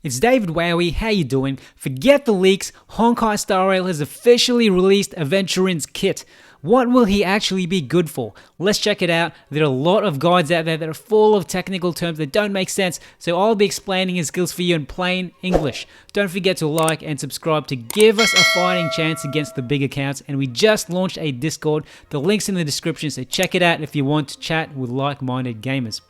It's David Wowee, how you doing? Forget the leaks, Honkai Star Rail has officially released Aventurine's Kit. What will he actually be good for? Let's check it out. There are a lot of guides out there that are full of technical terms that don't make sense, so I'll be explaining his skills for you in plain English. Don't forget to like and subscribe to give us a fighting chance against the big accounts, and we just launched a Discord. The link's in the description, so check it out if you want to chat with like-minded gamers.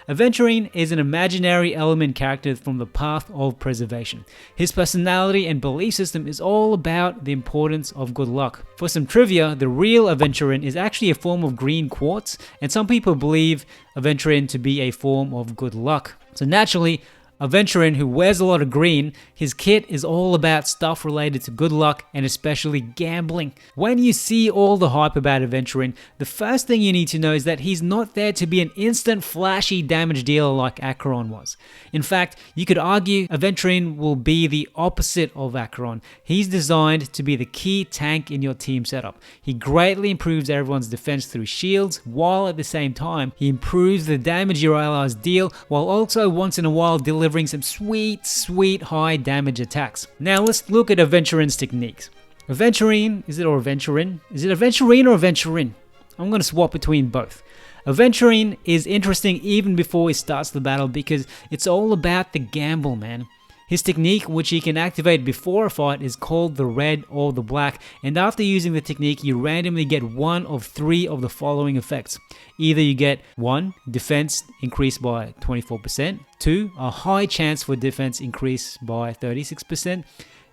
Aventurine is an imaginary element character from the path of preservation. His personality and belief system is all about the importance of good luck. For some trivia, the real Aventurine is actually a form of green quartz, and some people believe Aventurine to be a form of good luck. So naturally, Aventurine, who wears a lot of green, his kit is all about stuff related to good luck and especially gambling. When you see all the hype about Aventurine, the first thing you need to know is that he's not there to be an instant flashy damage dealer like Acheron was. In fact, you could argue Aventurine will be the opposite of Acheron. He's designed to be the key tank in your team setup. He greatly improves everyone's defense through shields, while at the same time, he improves the damage your allies deal, while also once in a while delivering some sweet high damage attacks. Now let's look at Aventurine's techniques. Aventurine, is it Aventurine or Aventurine? I'm going to swap between both. Aventurine is interesting even before he starts the battle because it's all about the gamble, man. His technique, which he can activate before a fight, is called the red or the black, and after using the technique, you randomly get one of three of the following effects. Either you get 1. Defense increased by 24%, 2. A high chance for defense increase by 36%,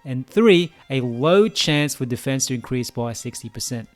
and 3. A low chance for defense to increase by 60%.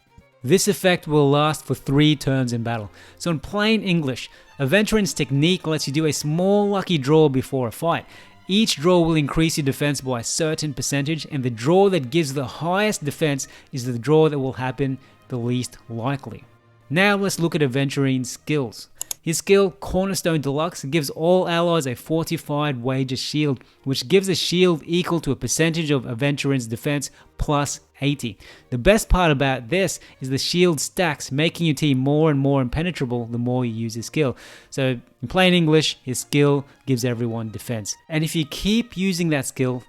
This effect will last for 3 turns in battle. So in plain English, Aventurine's technique lets you do a small lucky draw before a fight. Each draw will increase your defense by a certain percentage, and the draw that gives the highest defense is the draw that will happen the least likely. Now let's look at Aventurine's skills. His skill, Cornerstone Deluxe, gives all allies a fortified wager shield, which gives a shield equal to a percentage of Aventurine's defense plus 80. The best part about this is the shield stacks, making your team more and more impenetrable the more you use his skill. So in plain English, his skill gives everyone defense. And if you keep using that skill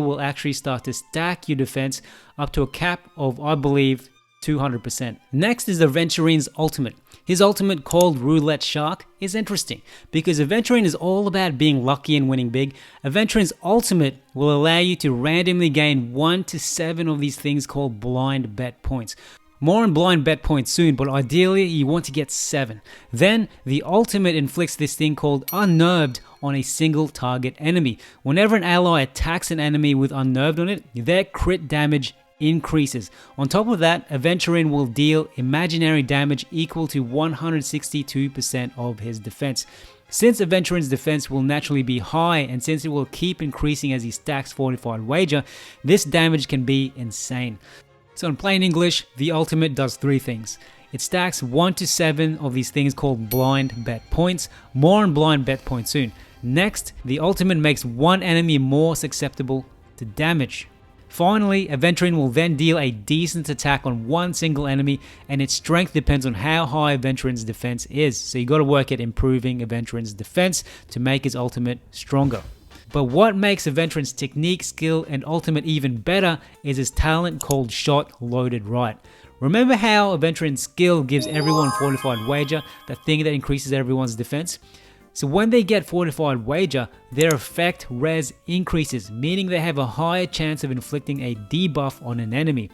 will actually start to stack your defense up to a cap of, I believe, 200%. Next is Aventurine's ultimate. His ultimate, called Roulette Shark, is interesting because Aventurine is all about being lucky and winning big. Aventurine's ultimate will allow you to randomly gain 1 to 7 of these things called blind bet points. More on blind bet points soon, but ideally you want to get 7. Then the ultimate inflicts this thing called Unnerved on a single target enemy. Whenever an ally attacks an enemy with Unnerved on it, their crit damage increases. On top of that, Aventurine will deal imaginary damage equal to 162% of his defense. Since Aventurine's defense will naturally be high, and since it will keep increasing as he stacks fortified wager, this damage can be insane. So in plain English, the ultimate does 3 things. It stacks 1 to 7 of these things called blind bet points. More on blind bet points soon. Next, the ultimate makes one enemy more susceptible to damage. Finally, Aventurine will then deal a decent attack on one single enemy, and its strength depends on how high Aventurine's defense is. So you got to work at improving Aventurine's defense to make his ultimate stronger. But what makes Aventurine's technique, skill, and ultimate even better is his talent called Shot Loaded Right. Remember how Aventurine's skill gives everyone fortified wager, that thing that increases everyone's defense? So when they get fortified wager, their effect res increases, meaning they have a higher chance of inflicting a debuff on an enemy.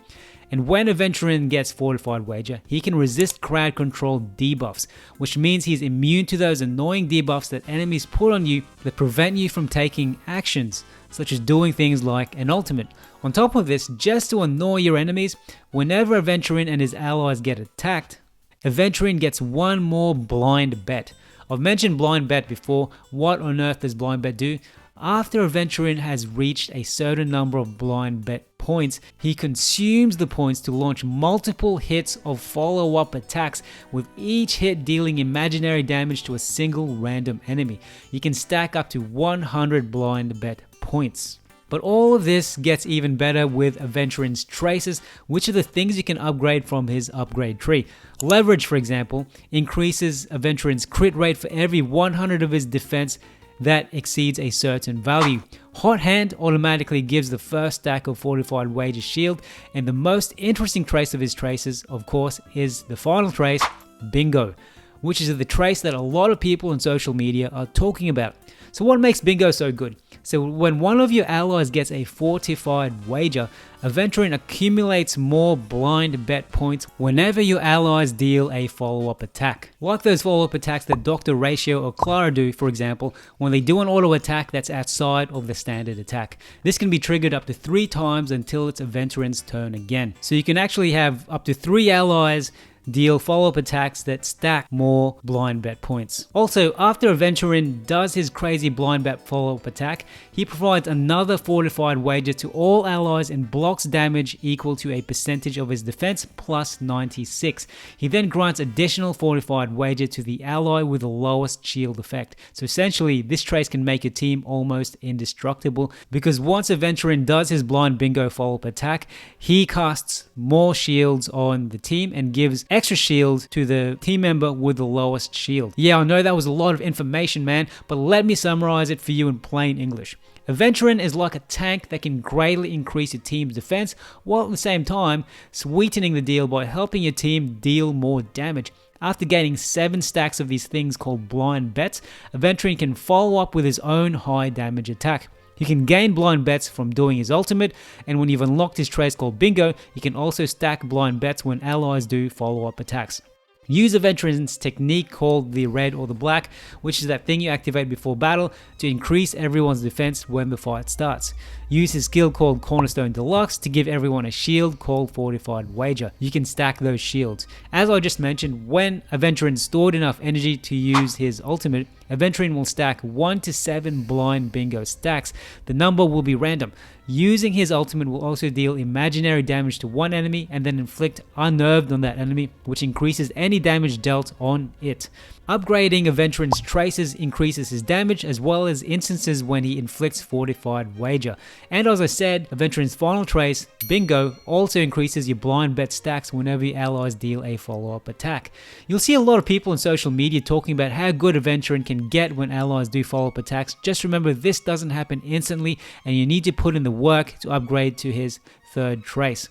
And when Aventurine gets fortified wager, he can resist crowd control debuffs, which means he's immune to those annoying debuffs that enemies put on you that prevent you from taking actions, such as doing things like an ultimate. On top of this, just to annoy your enemies, whenever Aventurine and his allies get attacked, Aventurine gets one more blind bet. I've mentioned blind bet before. What on earth does blind bet do? After Aventurine has reached a certain number of blind bet points, he consumes the points to launch multiple hits of follow-up attacks, with each hit dealing imaginary damage to a single random enemy. You can stack up to 100 blind bet points. But all of this gets even better with Aventurine's traces, which are the things you can upgrade from his upgrade tree. Leverage, for example, increases Aventurine's crit rate for every 100 of his defense that exceeds a certain value. Hot Hand automatically gives the first stack of fortified wager shield, and the most interesting trace of his traces, of course, is the final trace, Bingo, which is the trace that a lot of people on social media are talking about. So what makes Bingo so good? So when one of your allies gets a fortified wager, Aventurine accumulates more blind bet points whenever your allies deal a follow-up attack. Like those follow-up attacks that Dr. Ratio or Clara do, for example, when they do an auto attack that's outside of the standard attack. This can be triggered up to 3 times until it's Aventurine's turn again. So you can actually have up to 3 allies deal follow-up attacks that stack more blind bet points. Also, after Aventurine does his crazy blind bet follow-up attack, he provides another fortified wager to all allies and blocks damage equal to a percentage of his defense plus 96. He then grants additional fortified wager to the ally with the lowest shield effect. So essentially, this trace can make your team almost indestructible, because once Aventurine does his blind bingo follow-up attack, he casts more shields on the team and gives extra shield to the team member with the lowest shield. Yeah, I know that was a lot of information, man, but let me summarize it for you in plain English. Aventurine is like a tank that can greatly increase your team's defense, while at the same time sweetening the deal by helping your team deal more damage. After gaining 7 stacks of these things called blind bets, Aventurine can follow up with his own high damage attack. He can gain blind bets from doing his ultimate, and when you've unlocked his trace called Bingo, he can also stack blind bets when allies do follow-up attacks. Use Aventurine's technique called the red or the black, which is that thing you activate before battle to increase everyone's defense when the fight starts. Use his skill called Cornerstone Deluxe to give everyone a shield called Fortified Wager. You can stack those shields. As I just mentioned, when Aventurine stored enough energy to use his ultimate, Aventurine will stack 1 to 7 blind bingo stacks. The number will be random. Using his ultimate will also deal imaginary damage to one enemy and then inflict unnerved on that enemy, which increases any damage dealt on it. Upgrading Aventurine's traces increases his damage, as well as instances when he inflicts Fortified Wager. And as I said, Aventurine's final trace, Bingo, also increases your blind bet stacks whenever your allies deal a follow-up attack. You'll see a lot of people on social media talking about how good Aventurine can get when allies do follow-up attacks. Just remember, this doesn't happen instantly, and you need to put in the work to upgrade to his 3rd trace.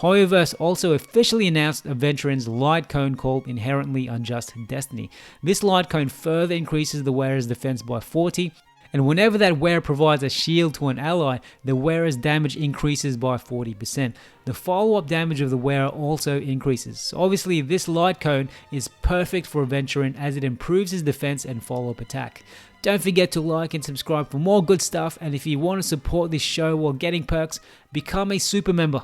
Hoyoverse also officially announced Aventurine's light cone called Inherently Unjust Destiny. This light cone further increases the wearer's defense by 40, and whenever that wearer provides a shield to an ally, the wearer's damage increases by 40%. The follow-up damage of the wearer also increases. So obviously, this light cone is perfect for Aventurine as it improves his defense and follow-up attack. Don't forget to like and subscribe for more good stuff, and if you want to support this show while getting perks, become a super member.